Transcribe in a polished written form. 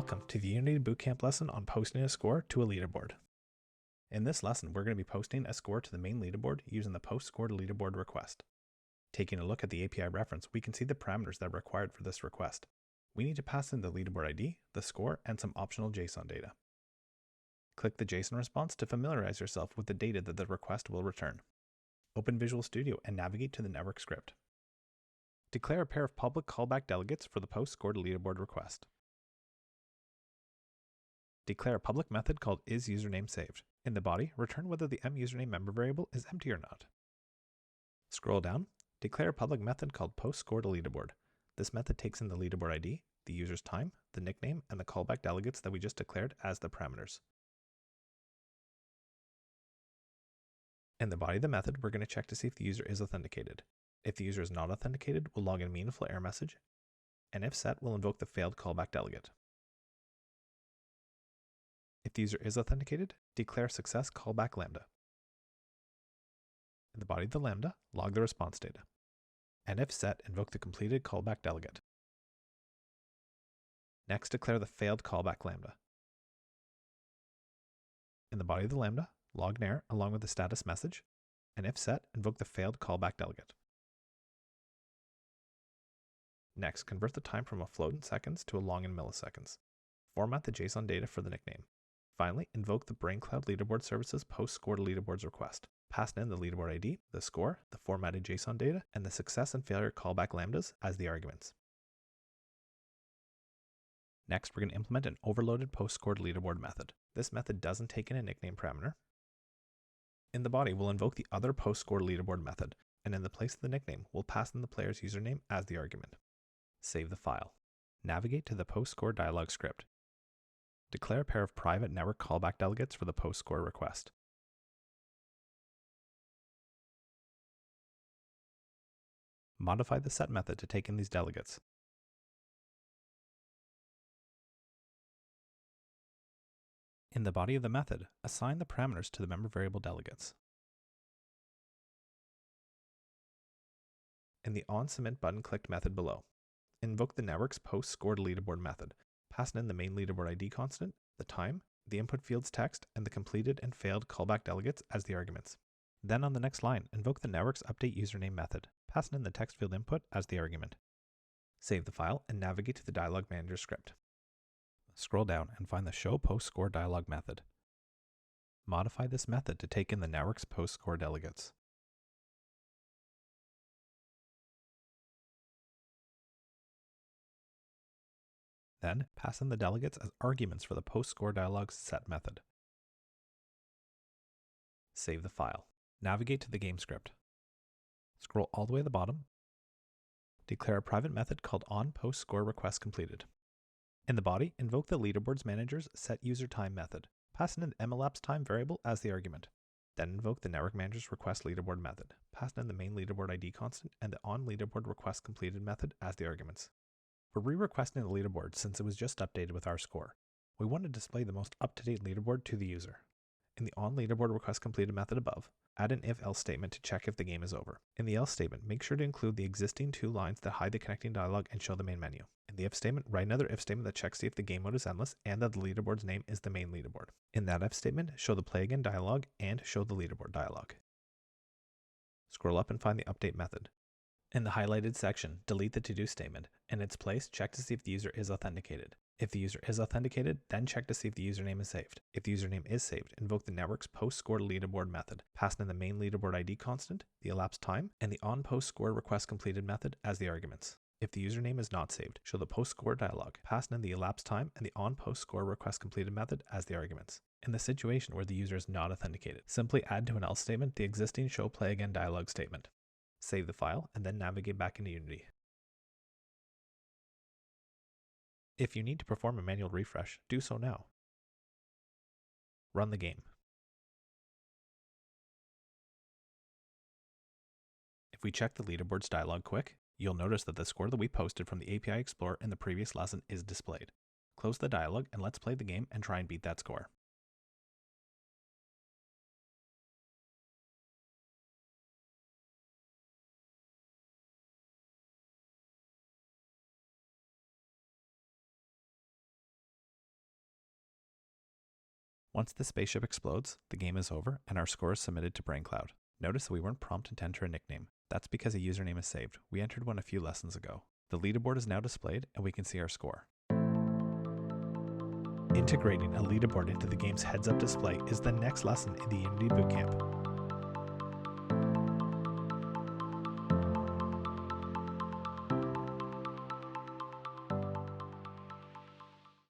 Welcome to the Unity BootCamp lesson on posting a score to a leaderboard. In this lesson, we're going to be posting a score to the main leaderboard using the post score to leaderboard request. Taking a look at the API reference, we can see the parameters that are required for this request. We need to pass in the leaderboard ID, the score, and some optional JSON data. Click the JSON response to familiarize yourself with the data that the request will return. Open Visual Studio and navigate to the network script. Declare a pair of public callback delegates for the post score to leaderboard request. Declare a public method called isUsernameSaved. In the body, return whether the mUsername member variable is empty or not. Scroll down, declare a public method called postScoreToLeaderboard. This method takes in the leaderboard ID, the user's time, the nickname, and the callback delegates that we just declared as the parameters. In the body of the method, we're going to check to see if the user is authenticated. If the user is not authenticated, we'll log in a meaningful error message, and if set, we'll invoke the failed callback delegate. If the user is authenticated, declare success callback lambda. In the body of the lambda, log the response data. And if set, invoke the completed callback delegate. Next, declare the failed callback lambda. In the body of the lambda, log an error along with the status message, and if set, invoke the failed callback delegate. Next, convert the time from a float in seconds to a long in milliseconds. Format the JSON data for the nickname. Finally, invoke the brainCloud leaderboard services post score to leaderboards request. Pass in the leaderboard ID, the score, the formatted JSON data, and the success and failure callback lambdas as the arguments. Next, we're going to implement an overloaded post score to leaderboard method. This method doesn't take in a nickname parameter. In the body, we'll invoke the other post score to leaderboard method, and in the place of the nickname, we'll pass in the player's username as the argument. Save the file. Navigate to the post score dialog script. Declare a pair of private network callback delegates for the post score request. Modify the set method to take in these delegates. In the body of the method, assign the parameters to the member variable delegates. In the onSubmit button clicked method below, invoke the network's post score to leaderboard method. Pass in the main leaderboard ID constant, the time, the input field's text, and the completed and failed callback delegates as the arguments. Then on the next line, invoke the network's update username method. Pass in the text field input as the argument. Save the file and navigate to the dialog manager script. Scroll down and find the show post score dialog method. Modify this method to take in the network's post score delegates. Then, pass in the delegates as arguments for the post score dialog's set method. Save the file. Navigate to the game script. Scroll all the way to the bottom. Declare a private method called onPostScoreRequestCompleted. In the body, invoke the leaderboards manager's setUserTime method. Pass in an mElapsed variable as the argument. Then invoke the network manager's requestLeaderboard method. Pass in the main leaderboard ID constant and the onLeaderboardRequestCompleted method as the arguments. We're re-requesting the leaderboard since it was just updated with our score. We want to display the most up-to-date leaderboard to the user. In the onLeaderboardRequestCompleted method above, add an if-else statement to check if the game is over. In the else statement, make sure to include the existing 2 lines that hide the connecting dialog and show the main menu. In the if statement, write another if statement that checks to see if the game mode is endless and that the leaderboard's name is the main leaderboard. In that if statement, show the play again dialog and show the leaderboard dialog. Scroll up and find the update method. In the highlighted section, delete the to-do statement. In its place, check to see if the user is authenticated. If the user is authenticated, then check to see if the username is saved. If the username is saved, invoke the network's post score to leaderboard method. Pass in the main leaderboard ID constant, the elapsed time, and the onPostScoreRequestCompleted method as the arguments. If the username is not saved, show the post score dialog. Pass in the elapsed time and the onPostScoreRequestCompleted method as the arguments. In the situation where the user is not authenticated, simply add to an else statement the existing show play again dialog statement. Save the file, and then navigate back into Unity. If you need to perform a manual refresh, do so now. Run the game. If we check the leaderboards dialog quick, you'll notice that the score that we posted from the API Explorer in the previous lesson is displayed. Close the dialog and let's play the game and try and beat that score. Once the spaceship explodes, the game is over and our score is submitted to brainCloud. Notice that we weren't prompted to enter a nickname. That's because a username is saved. We entered one a few lessons ago. The leaderboard is now displayed and we can see our score. Integrating a leaderboard into the game's heads-up display is the next lesson in the Unity BootCamp.